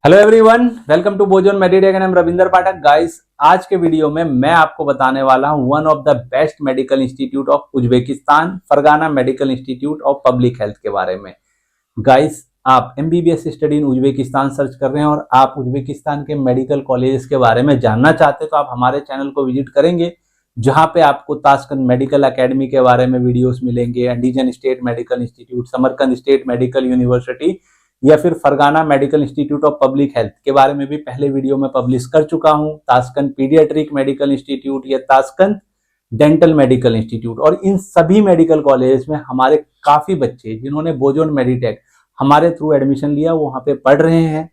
Hello everyone, welcome to Bozon meditech and Ravinder Pathak. Guys, आज के video में मैं आपको बताने वाला हूं one of the best medical institute of Uzbekistan, Fergana medical institute of public health के बारे में। गाइस, आप MBBS study in Uzbekistan search कर रहे हैं और आप उज्बेकिस्तान के मेडिकल कॉलेजेस के बारे में जानना चाहते हैं तो आप हमारे चैनल को विजिट करेंगे, जहां पे आपको ताशकंद मेडिकल एकेडमी के बारे में वीडियोस मिलेंगे, Andijan state medical institute, Samarkand state medical university या फिर Fergana medical institute of public health के बारे में भी पहले वीडियो में पब्लिश कर चुका हूं। ताशकंद पीडियाट्रिक मेडिकल इंस्टीट्यूट या ताशकंद डेंटल मेडिकल इंस्टीट्यूट, और इन सभी मेडिकल कॉलेज में हमारे काफी बच्चे जिन्होंने बोजोन मेडिटेक हमारे थ्रू एडमिशन लिया वो वहां पे पढ़ रहे हैं।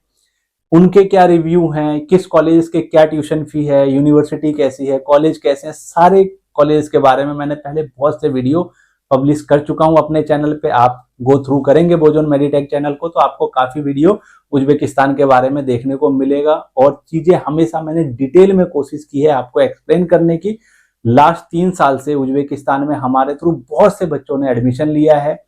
उनके क्या रिव्यू हैं, किस कॉलेज के क्या ट्यूशन फी है, यूनिवर्सिटी कैसी है, कॉलेज कैसे हैं, सारे कॉलेज के बारे में मैंने पहले बहुत से वीडियो पब्लिश कर चुका हूं अपने चैनल पे। आप गो थ्रू करेंगे बोजोन मेडिटेक चैनल को तो आपको काफी वीडियो उज्बेकिस्तान के बारे में देखने को मिलेगा, और चीजें हमेशा मैंने डिटेल में कोशिश की है आपको एक्सप्लेन करने की। लास्ट 3 साल से उज्बेकिस्तान में हमारे थ्रू बहुत से बच्चों ने एडमिशन लिया है।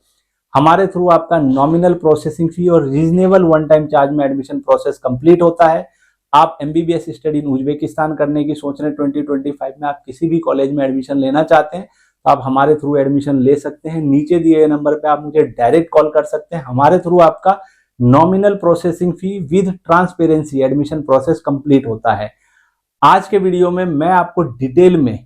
हमारे थ्रू आपका नॉमिनल प्रोसेसिंग फी और रीजनेबल वन टाइम चार्ज में एडमिशन प्रोसेस कंप्लीट होता है। आप एमबीबीएस स्टडी इन उज्बेकिस्तान करने की सोच रहे हैं 2025 में, आप किसी भी कॉलेज में एडमिशन लेना चाहते हैं तो आप हमारे थ्रू एडमिशन ले सकते हैं। नीचे दिए गए नंबर पे आप मुझे डायरेक्ट कॉल कर सकते हैं। हमारे थ्रू आपका nominal processing fee with transparency admission process complete होता है। आज के वीडियो में मैं आपको डिटेल में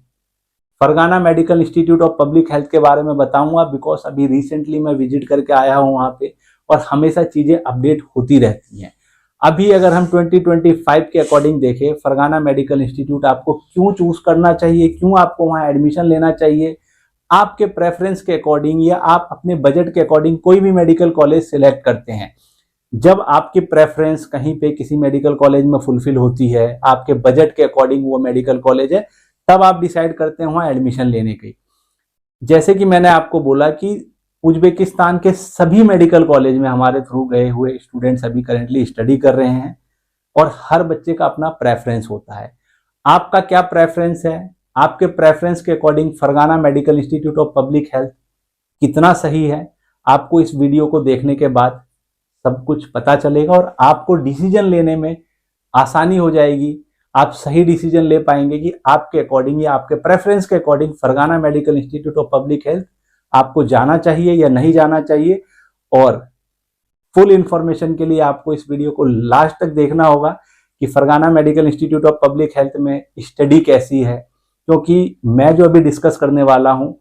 Fergana medical institute of public health के बारे में बताऊंगा, बिकॉज अभी रिसेंटली मैं विजिट करके आया हूं वहां पे और हमेशा चीजें अपडेट होती रहती हैं। अभी अगर हम 2025 के अकॉर्डिंग देखें, फरगाना मेडिकल इंस्टीट्यूट आपको क्यों चूज करना चाहिए, क्यों आपको वहां एडमिशन लेना चाहिए, आपके प्रेफरेंस के अकॉर्डिंग या आप अपने बजट के अकॉर्डिंग कोई भी मेडिकल कॉलेज सिलेक्ट करते हैं। जब आपकी प्रेफरेंस कहीं पे किसी मेडिकल कॉलेज में फुलफिल होती है, आपके बजट के अकॉर्डिंग वो मेडिकल कॉलेज है, तब आप डिसाइड करते हैं वहां एडमिशन लेने की। जैसे कि मैंने आपको बोला कि उज्बेकिस्तान के सभी मेडिकल कॉलेज में हमारे थ्रू गए हुए स्टूडेंट्स अभी करेंटली स्टडी कर रहे हैं, और हर बच्चे का अपना प्रेफरेंस होता है। आपका क्या प्रेफरेंस है, आपके प्रेफरेंस के according Fergana medical institute of public health कितना सही है, आपको इस वीडियो को देखने के बाद सब कुछ पता चलेगा और आपको डिसीजन लेने में आसानी हो जाएगी। आप सही डिसीजन ले पाएंगे कि आपके अकॉर्डिंग या आपके प्रेफरेंस के according Fergana medical institute of public health आपको जाना चाहिए या नहीं जाना चाहिए। और फुल इंफॉर्मेशन के लिए आपको इस वीडियो को लास्ट तक देखना होगा कि Fergana medical institute of public health में स्टडी कैसी है, क्योंकि मैं जो अभी डिस्कस करने वाला हूं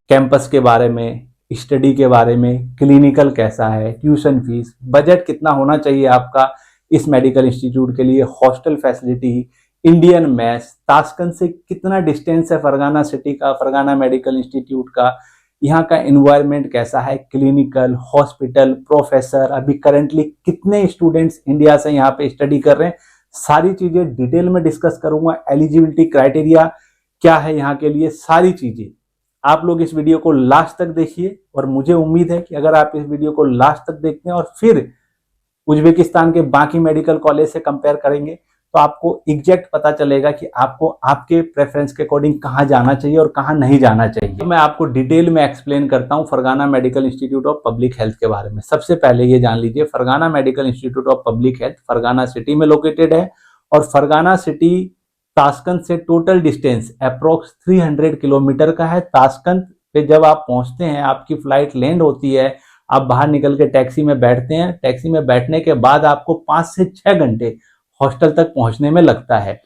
कैंपस के बारे में, स्टडी के बारे में, क्लिनिकल कैसा है, ट्यूशन फीस, बजट कितना होना चाहिए आपका इस मेडिकल इंस्टीट्यूट के लिए, hostel facility, Indian maths, Tashkent से कितना डिस्टेंस है फरगाना सिटी का, फरगाना मेडिकल इंस्टीट्यूट का, यहाँ का एनवायरनमेंट कैसा है, क्लिनिकल, हॉस्पिटल, प्रोफेसर, अभी करेंटली कितने स्टूडेंट्स इंडिया से यहाँ पे स्टडी कर रहे हैं, सारी चीजें डिटेल में डिस्कस करूंगा। एलिजिबिलिटी क्राइटेरिया क्या है यहाँ के लिए, सारी चीजें आप लोग इस वीडियो को लास्ट तक देखिए। और मुझे उम्मीद है कि अगर आप इस वीडियो को लास्ट तक देखते हैं और फिर उज्बेकिस्तान के बाकी मेडिकल कॉलेज से कंपेयर करेंगे तो आपको एग्जैक्ट पता चलेगा कि आपको आपके प्रेफरेंस के अकॉर्डिंग कहाँ जाना चाहिए और कहाँ नहीं जाना चाहिए। तो मैं आपको डिटेल में एक्सप्लेन करता हूँ Fergana medical institute of public health के बारे में। सबसे पहले ये जान लीजिए, Fergana medical institute of public health Fergana city में लोकेटेड है, और फरगाना सिटी ताशकंद से टोटल डिस्टेंस अप्रोक्स 300 किलोमीटर का है। ताशकंद पे जब आप पहुंचते हैं, आपकी फ्लाइट लैंड होती है, आप बाहर निकल के टैक्सी में बैठते हैं, टैक्सी में बैठने के बाद आपको 5 से 6 घंटे हॉस्टल तक पहुंचने में लगता है।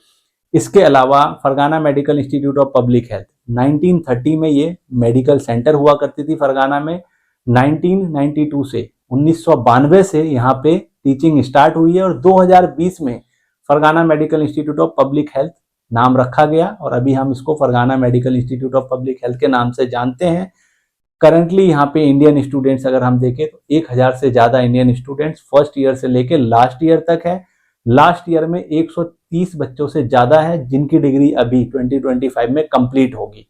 इसके अलावा Fergana medical institute of public health 1930 में ये मेडिकल सेंटर हुआ करती थी फरगाना में। 1992 से 1992 से यहाँ पे टीचिंग स्टार्ट हुई है, और 2020 में Fergana medical institute of public health नाम रखा गया, और अभी हम इसको Fergana medical institute of public health के नाम से जानते हैं। करंटली यहाँ पे इंडियन स्टूडेंट्स अगर हम देखें तो 1000 से ज्यादा इंडियन स्टूडेंट्स फर्स्ट ईयर से लेके लास्ट ईयर तक है। लास्ट ईयर में 130 बच्चों से ज्यादा है जिनकी डिग्री अभी 2025 में कंप्लीट होगी।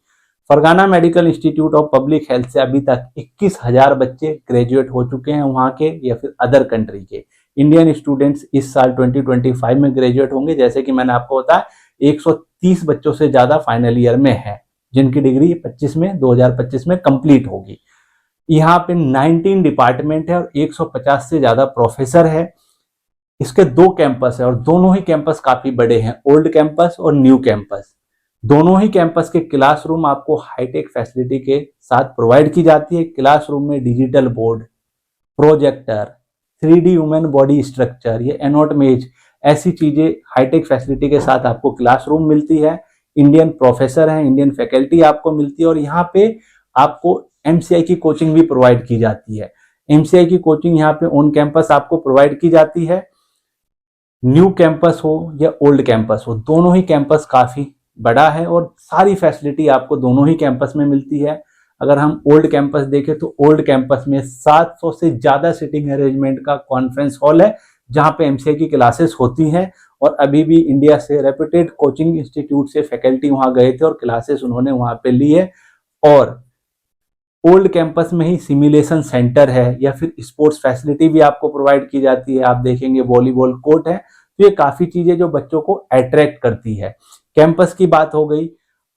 Fergana medical institute of public health से अभी तक 21,000 बच्चे ग्रेजुएट हो चुके हैं वहां के या फिर अदर कंट्री के। इंडियन स्टूडेंट्स इस साल 2025 में ग्रेजुएट होंगे, जैसे कि मैंने आपको बताया 130 बच्चों से ज्यादा फाइनल ईयर में है जिनकी डिग्री 2025 में कंप्लीट होगी। यहाँ पे 19 डिपार्टमेंट है और 150 से ज्यादा प्रोफेसर है। इसके दो कैंपस है और दोनों ही कैंपस काफी बड़े हैं, ओल्ड कैंपस और न्यू कैंपस। दोनों ही कैंपस के क्लासरूम आपको हाईटेक फैसिलिटी के साथ प्रोवाइड की जाती है। क्लासरूम में digital board, projector, 3D human body structure, ये एनोटमेज, ऐसी चीजें हाईटेक फैसिलिटी के साथ आपको क्लासरूम मिलती है। इंडियन प्रोफेसर हैं, इंडियन फैकल्टी आपको मिलती है और यहाँ पे आपको एमसीआई की कोचिंग भी प्रोवाइड की जाती है। एमसीआई की कोचिंग यहाँ पे ऑन कैंपस आपको प्रोवाइड की जाती है। न्यू कैंपस हो या ओल्ड कैंपस हो, दोनों ही कैंपस काफी बड़ा है और सारी फैसिलिटी आपको दोनों ही कैंपस में मिलती है। अगर हम ओल्ड कैंपस देखें तो ओल्ड कैंपस में 700 से ज्यादा सिटिंग अरेंजमेंट का कॉन्फ्रेंस हॉल है जहां पे एमसीए की क्लासेस होती हैं और अभी भी इंडिया से रेप्यूटेड कोचिंग इंस्टीट्यूट से फैकल्टी वहां गए थे और क्लासेस उन्होंने वहां पे ली है। और ओल्ड कैंपस में ही सिमुलेशन सेंटर है या फिर स्पोर्ट्स फैसिलिटी भी आपको प्रोवाइड की जाती है। आप देखेंगे वॉलीबॉल कोर्ट है। तो ये काफी चीजें जो बच्चों को अट्रैक्ट करती है। कैंपस की बात हो गई,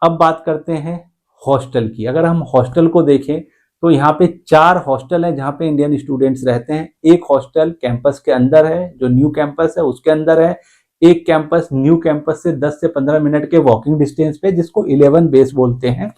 अब बात करते हैं हॉस्टल की। अगर हम हॉस्टल को देखें तो यहाँ पे 4 हॉस्टल है जहाँ पे इंडियन स्टूडेंट्स रहते हैं। एक हॉस्टल कैंपस के अंदर है जो न्यू कैंपस है उसके अंदर है। एक कैंपस न्यू कैंपस से 10 से 15 मिनट के वॉकिंग डिस्टेंस पे, जिसको 11 बेस बोलते हैं।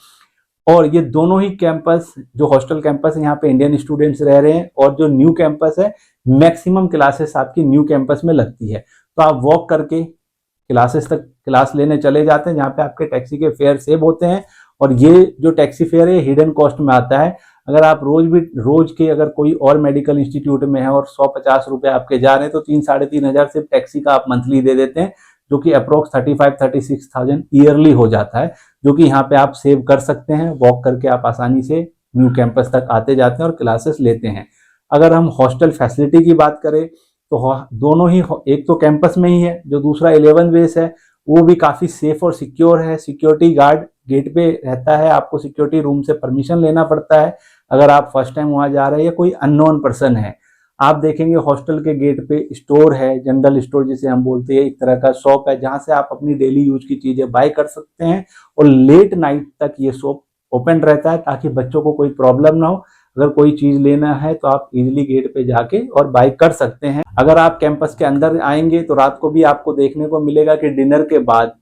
और ये दोनों ही कैंपस, जो हॉस्टल कैंपस है यहाँ पे इंडियन स्टूडेंट्स रह रहे हैं और जो न्यू कैंपस है मैक्सिमम क्लासेस आपकी न्यू कैंपस में लगती है। तो आप वॉक करके क्लासेस तक क्लास लेने चले जाते हैं जहाँ पे आपके टैक्सी के फेयर सेव होते हैं। और ये जो टैक्सी फेयर है हिडन कॉस्ट में आता है। अगर आप रोज के अगर कोई और मेडिकल इंस्टीट्यूट में है और 150 रुपए आपके जा रहे हैं तो 3-3.5 हजार सिर्फ टैक्सी का आप मंथली दे देते हैं, जो कि अप्रोक्स 35-36,000 ईयरली हो जाता है, जो कि यहाँ पे आप सेव कर सकते हैं। वॉक करके आप आसानी से न्यू कैंपस तक आते जाते हैं और क्लासेस लेते हैं। अगर हम हॉस्टल फैसिलिटी की बात करें तो दोनों ही, एक तो कैंपस में ही है, जो दूसरा 11 बेस है वो भी काफी सेफ और सिक्योर है। सिक्योरिटी गार्ड गेट पे रहता है, आपको सिक्योरिटी रूम से परमिशन लेना पड़ता है अगर आप फर्स्ट टाइम वहां जा रहे हैं या कोई अननोन पर्सन है। आप देखेंगे हॉस्टल के गेट पे स्टोर है, जनरल स्टोर जिसे हम बोलते हैं, एक तरह का शॉप है जहां से आप अपनी डेली यूज की चीजें बाय कर सकते हैं। और लेट नाइट तक ये शॉप ओपन रहता है ताकि बच्चों को कोई प्रॉब्लम ना हो। अगर कोई चीज लेना है तो आप इजीली गेट पे जाके और बाय कर सकते हैं। अगर आप कैंपस के अंदर आएंगे तो रात को भी आपको देखने को मिलेगा कि डिनर के बाद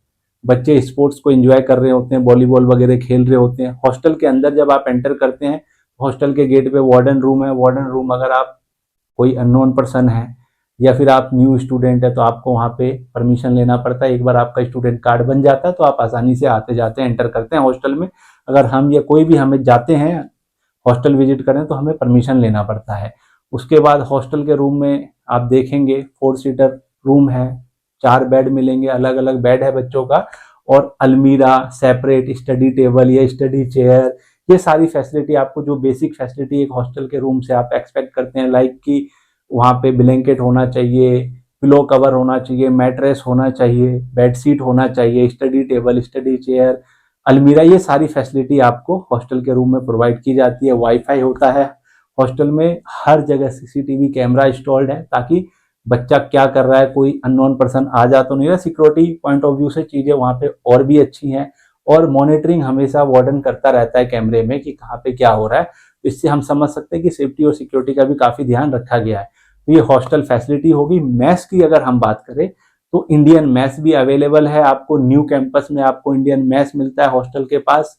बच्चे स्पोर्ट्स को एंजॉय कर रहे होते हैं, वॉलीबॉल वगैरह खेल रहे होते हैं। हॉस्टल के अंदर जब आप एंटर करते हैं, हॉस्टल के गेट पे वार्डन रूम है। वार्डन रूम, अगर आप कोई अननोन पर्सन है या फिर आप न्यू स्टूडेंट है तो आपको वहाँ पे परमिशन लेना पड़ता है। एक बार आपका स्टूडेंट कार्ड बन जाता है तो आप आसानी से आते जाते एंटर करते हैं हॉस्टल में। अगर हम या कोई भी हमें जाते हैं हॉस्टल विजिट करें तो हमें परमिशन लेना पड़ता है। उसके बाद हॉस्टल के रूम में आप देखेंगे 4 सीटर रूम है, 4 बेड मिलेंगे, अलग अलग बेड है बच्चों का, और अलमीरा, सेपरेट स्टडी टेबल या स्टडी चेयर, ये सारी फैसिलिटी आपको, जो बेसिक फैसिलिटी एक हॉस्टल के रूम से आप एक्सपेक्ट करते हैं, लाइक कि वहाँ पे ब्लैंकेट होना चाहिए, पिलो कवर होना चाहिए, मैट्रेस होना चाहिए, बेडशीट होना चाहिए, स्टडी टेबल, स्टडी चेयर, अलमीरा, ये सारी फैसिलिटी आपको हॉस्टल के रूम में प्रोवाइड की जाती है। वाईफाई होता है हॉस्टल में, हर जगह सीसीटीवी कैमरा इंस्टॉल्ड है ताकि बच्चा क्या कर रहा है, कोई अननोन पर्सन आ जा तो नहीं रहा। सिक्योरिटी पॉइंट ऑफ व्यू से चीजें वहां पे और भी अच्छी हैं और मॉनिटरिंग हमेशा वार्डन करता रहता है कैमरे में कि कहाँ पे क्या हो रहा है। तो इससे हम समझ सकते हैं कि सेफ्टी और सिक्योरिटी का भी काफी ध्यान रखा गया है। तो ये हॉस्टल फैसिलिटी होगी। मैस की अगर हम बात करें तो इंडियन मैस भी अवेलेबल है आपको। न्यू कैंपस में आपको इंडियन मैस मिलता है हॉस्टल के पास।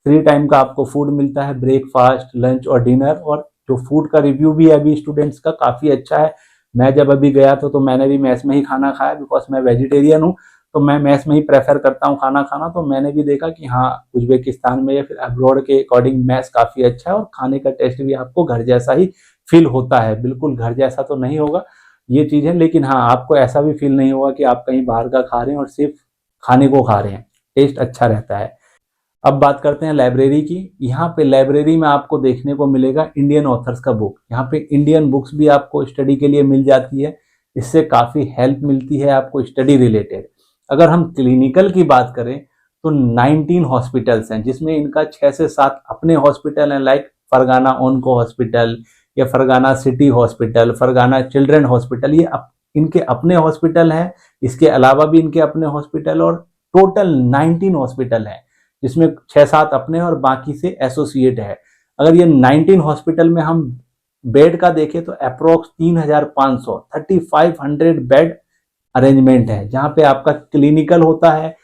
3 टाइम का आपको फूड मिलता है, ब्रेकफास्ट, लंच और डिनर। और जो फूड का रिव्यू भी है अभी स्टूडेंट्स का काफी अच्छा है। मैं जब अभी गया था तो मैंने भी मैस में ही खाना खाया, बिकॉज मैं वेजिटेरियन हूँ तो मैं मैस में ही प्रेफर करता हूँ खाना खाना। तो मैंने भी देखा कि हाँ, उज्बेकिस्तान में या फिर अब्रॉड के अकॉर्डिंग मैस काफी अच्छा है और खाने का टेस्ट भी आपको घर जैसा ही फील होता है। बिल्कुल घर जैसा तो नहीं होगा ये चीज है, लेकिन हाँ, आपको ऐसा भी फील नहीं होगा कि आप कहीं बाहर का खा रहे हैं और सिर्फ खाने को खा रहे हैं। टेस्ट अच्छा रहता है। अब बात करते हैं लाइब्रेरी की। यहाँ पे लाइब्रेरी में आपको देखने को मिलेगा इंडियन ऑथर्स का बुक। यहाँ पे इंडियन बुक्स भी आपको स्टडी के लिए मिल जाती है। इससे काफी हेल्प मिलती है आपको स्टडी रिलेटेड। अगर हम क्लिनिकल की बात करें तो 19 हॉस्पिटल्स हैं, जिसमें इनका 6 से 7 अपने हॉस्पिटल हैं, लाइक फरगाना ओनको हॉस्पिटल या Fergana city hospital, Fergana children hospital, ये इनके अपने हॉस्पिटल हैं। इसके अलावा भी इनके अपने हॉस्पिटल, और टोटल 19 हॉस्पिटल हैं, जिसमें 6-7 अपने और बाकी से एसोसिएट है। अगर ये 19 हॉस्पिटल में हम बेड का देखें तो अप्रोक्स 3500 3500 बेड अरेंजमेंट है, जहाँ पे आपका क्लिनिकल होता है।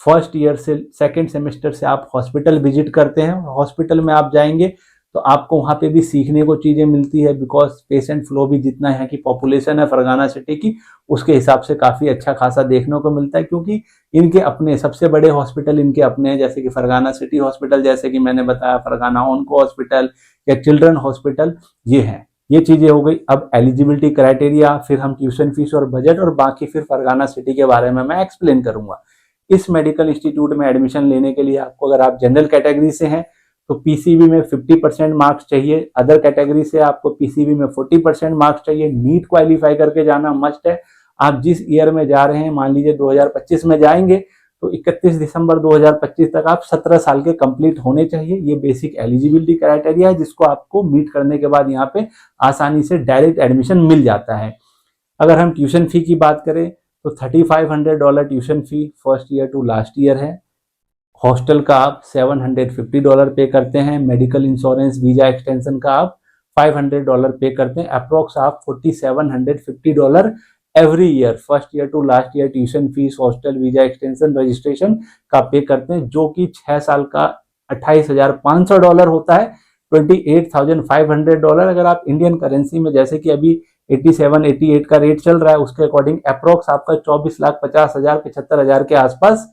फर्स्ट ईयर से सेकेंड सेमेस्टर से आप हॉस्पिटल विजिट करते हैं, हॉस्पिटल में आप जाएंगे तो आपको वहाँ पे भी सीखने को चीज़ें मिलती है, बिकॉज पेशेंट फ्लो भी जितना यहाँ की पॉपुलेशन है फरगाना सिटी की, उसके हिसाब से काफ़ी अच्छा खासा देखने को मिलता है, क्योंकि इनके अपने सबसे बड़े हॉस्पिटल इनके अपने हैं, जैसे कि फरगाना सिटी हॉस्पिटल, जैसे कि मैंने बताया फरगाना ऑन्को हॉस्पिटल या चिल्ड्रन हॉस्पिटल, ये है। ये चीज़ें हो गई। अब एलिजिबिलिटी क्राइटेरिया, फिर हम ट्यूशन फीस और बजट, और बाकी फिर फरगाना सिटी के बारे में मैं एक्सप्लेन करूंगा। इस मेडिकल इंस्टीट्यूट में एडमिशन लेने के लिए आपको, अगर आप जनरल कैटेगरी से हैं तो पीसीबी में 50% मार्क्स चाहिए, अदर कैटेगरी से आपको पीसीबी में 40% मार्क्स चाहिए, नीट क्वालिफाई करके जाना मस्ट है। आप जिस ईयर में जा रहे हैं, मान लीजिए 2025 में जाएंगे तो 31 दिसंबर 2025 तक आप 17 साल के कंप्लीट होने चाहिए। ये बेसिक एलिजिबिलिटी क्राइटेरिया है, जिसको आपको मीट करने के बाद यहाँ पे आसानी से डायरेक्ट एडमिशन मिल जाता है। अगर हम ट्यूशन फी की बात करें तो $3500 tuition fee first year to last year है। हॉस्टल का आप $750 पे करते हैं। मेडिकल इंश्योरेंस वीजा एक्सटेंशन का आप $500 पे करते हैं। अप्रोक्स आप $4750 every year first year to last year tuition fees, hostel, visa extension, registration का पे करते हैं, जो कि 6 साल का $28,500 होता है, $28,500। अगर आप इंडियन करेंसी में, जैसे कि अभी 87-88 का रेट चल रहा है, उसके अकॉर्डिंग अप्रोक्स आपका 24,50,000 75,000 के आसपास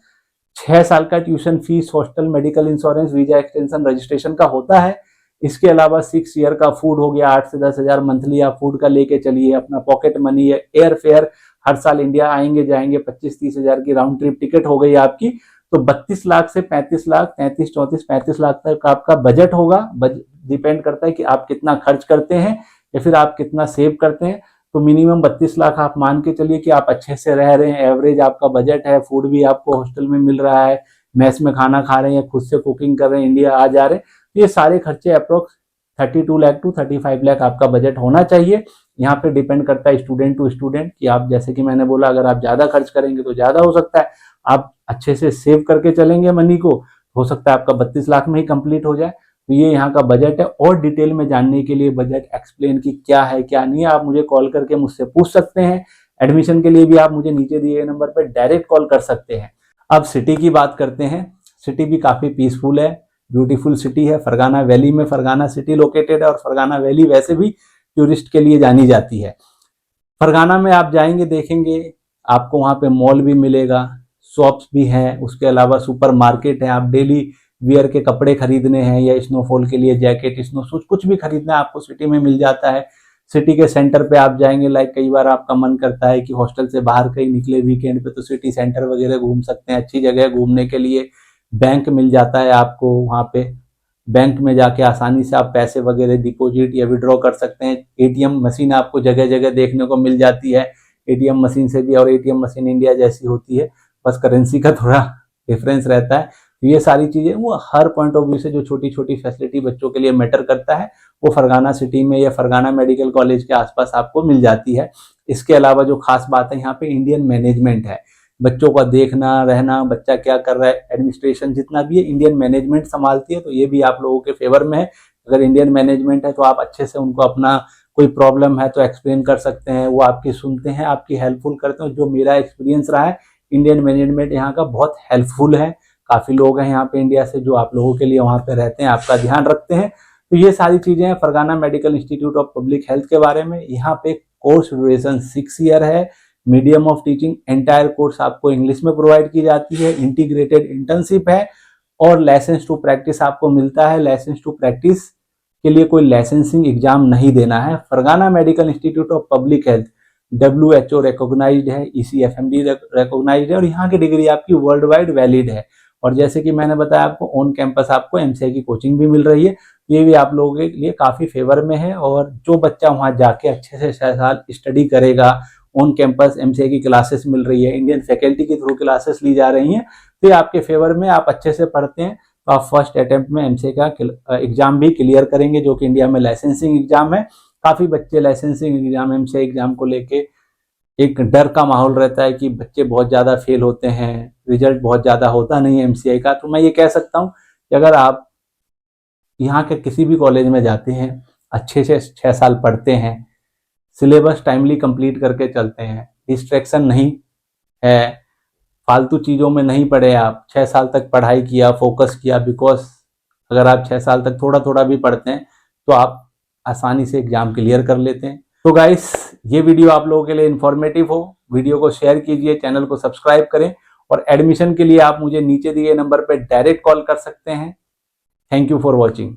6 साल का tuition fees, hostel, medical insurance, visa extension, registration का होता है। इसके अलावा 6 ईयर का फूड हो गया, 8 से 10,000 मंथली आप फूड का लेके चलिए। अपना पॉकेट मनी है, एयर फेयर, हर साल इंडिया आएंगे जाएंगे 25-30,000 की राउंड ट्रिप टिकट हो गई आपकी, तो 32 लाख से 35 लाख, 33-34-35 लाख तक आपका बजट होगा। डिपेंड करता है कि आप कितना खर्च करते हैं या फिर आप कितना सेव करते हैं। तो मिनिमम 32 लाख आप मान के चलिए कि आप अच्छे से रह रहे हैं, एवरेज आपका बजट है, फूड भी आपको हॉस्टल में मिल रहा है, मैस में खाना खा रहे हैं, खुद से कुकिंग कर रहे हैं, इंडिया आ जा रहे हैं, तो ये सारे खर्चे अप्रोक्स 32 लाख टू 35 लाख आपका बजट होना चाहिए। यहाँ पे डिपेंड करता है स्टूडेंट टू स्टूडेंट कि आप, जैसे कि मैंने बोला, अगर आप ज्यादा खर्च करेंगे तो ज्यादा हो सकता है, आप अच्छे से सेव करके चलेंगे मनी को, हो सकता है आपका 32 लाख में ही कंप्लीट हो जाए। तो ये यहाँ का बजट है। और डिटेल में जानने के लिए बजट एक्सप्लेन की क्या है क्या नहीं है, आप मुझे कॉल करके मुझसे पूछ सकते हैं। एडमिशन के लिए भी आप मुझे नीचे दिए गए नंबर पर डायरेक्ट कॉल कर सकते हैं। अब सिटी की बात करते हैं। सिटी भी काफी पीसफुल है, ब्यूटीफुल सिटी है। फरगाना वैली में फरगाना सिटी लोकेटेड है, और फरगाना वैली वैसे भी टूरिस्ट के लिए जानी जाती है। फरगाना में आप जाएंगे, देखेंगे, आपको वहाँ पे मॉल भी मिलेगा, शॉप्स भी हैं, उसके अलावा सुपर मार्केट है। आप डेली वियर के कपड़े खरीदने हैं या स्नोफॉल के लिए जैकेट, स्नो शूज, कुछ भी खरीदना है आपको सिटी में मिल जाता है। सिटी के सेंटर पे आप जाएंगे, लाइक कई बार आपका मन करता है कि हॉस्टल से बाहर कहीं निकले वीकेंड पे, तो सिटी सेंटर वगैरह घूम सकते हैं, अच्छी जगह घूमने के लिए। बैंक मिल जाता है आपको वहाँ पे, बैंक में जाके आसानी से आप पैसे वगैरह डिपॉजिट या विड्रॉ कर सकते हैं। एटीएम मशीन आपको जगह जगह देखने को मिल जाती है, एटीएम मशीन से भी, और एटीएम मशीन इंडिया जैसी होती है, बस करेंसी का थोड़ा डिफरेंस रहता है। तो ये सारी चीजें, वो हर पॉइंट ऑफ व्यू से जो छोटी छोटी फैसिलिटी बच्चों के लिए मैटर करता है, वो फरगाना सिटी में या फरगाना मेडिकल कॉलेज के आसपास आपको मिल जाती है। इसके अलावा जो खास बात है, यहाँ पे इंडियन मैनेजमेंट है। बच्चों का देखना रहना, बच्चा क्या कर रहा है, एडमिनिस्ट्रेशन जितना भी है, इंडियन मैनेजमेंट संभालती है। तो ये भी आप लोगों के फेवर में है। अगर इंडियन मैनेजमेंट है तो आप अच्छे से उनको अपना कोई प्रॉब्लम है तो एक्सप्लेन कर सकते हैं, वो आपकी सुनते हैं, आपकी हेल्पफुल करते हैं। जो मेरा एक्सपीरियंस रहा है, इंडियन मैनेजमेंट यहाँ का बहुत हेल्पफुल है। काफी लोग हैं यहाँ पे इंडिया से जो आप लोगों के लिए वहाँ पे रहते हैं, आपका ध्यान रखते हैं। तो ये सारी चीजें हैं Fergana medical institute of public health के बारे में। यहाँ पे कोर्स ड्यूरेशन 6 ईयर है। Medium of teaching entire course आपको इंग्लिश में प्रोवाइड की जाती है। इंटीग्रेटेड इंटर्नशिप है, और लाइसेंस टू प्रैक्टिस आपको मिलता है। लाइसेंस टू प्रैक्टिस के लिए कोई लाइसेंसिंग एग्जाम नहीं देना है। Fergana medical institute of public health WHO recognised है, ECFMD रिकॉग्नाइज्ड है, और यहाँ की डिग्री आपकी वर्ल्ड वाइड वैलिड है। और जैसे कि मैंने बताया आपको, ऑन कैंपस आपको MCA की कोचिंग भी मिल रही है। ये भी आप लोगों के लिए काफी फेवर में है। और जो बच्चा वहां जाके अच्छे से 6 साल स्टडी करेगा, ऑन कैंपस MCA की क्लासेस मिल रही है, इंडियन फैकल्टी के थ्रू क्लासेस ली जा रही हैं, तो ये आपके फेवर में, आप अच्छे से पढ़ते हैं तो आप फर्स्ट अटेम्प्ट में MCA का एग्जाम भी क्लियर करेंगे, जो कि इंडिया में लाइसेंसिंग एग्जाम है। काफी बच्चे लाइसेंसिंग एग्जाम, MCA एग्जाम को लेके एक डर का माहौल रहता है कि बच्चे बहुत ज्यादा फेल होते हैं, रिजल्ट बहुत ज्यादा होता नहीं है MCA का। तो मैं ये कह सकता हूँ कि अगर आप यहाँ के किसी भी कॉलेज में जाते हैं, अच्छे से 6 साल पढ़ते हैं, सिलेबस टाइमली कंप्लीट करके चलते हैं, डिस्ट्रैक्शन नहीं है, फालतू चीज़ों में नहीं पड़े, आप 6 साल तक पढ़ाई किया, फोकस किया, बिकॉज अगर आप 6 साल तक थोड़ा थोड़ा भी पढ़ते हैं तो आप आसानी से एग्जाम क्लियर कर लेते हैं। तो गाइस, ये वीडियो आप लोगों के लिए इन्फॉर्मेटिव हो, वीडियो को शेयर कीजिए, चैनल को सब्सक्राइब करें और एडमिशन के लिए आप मुझे नीचे दिए नंबर पर डायरेक्ट कॉल कर सकते हैं। Thank you for watching.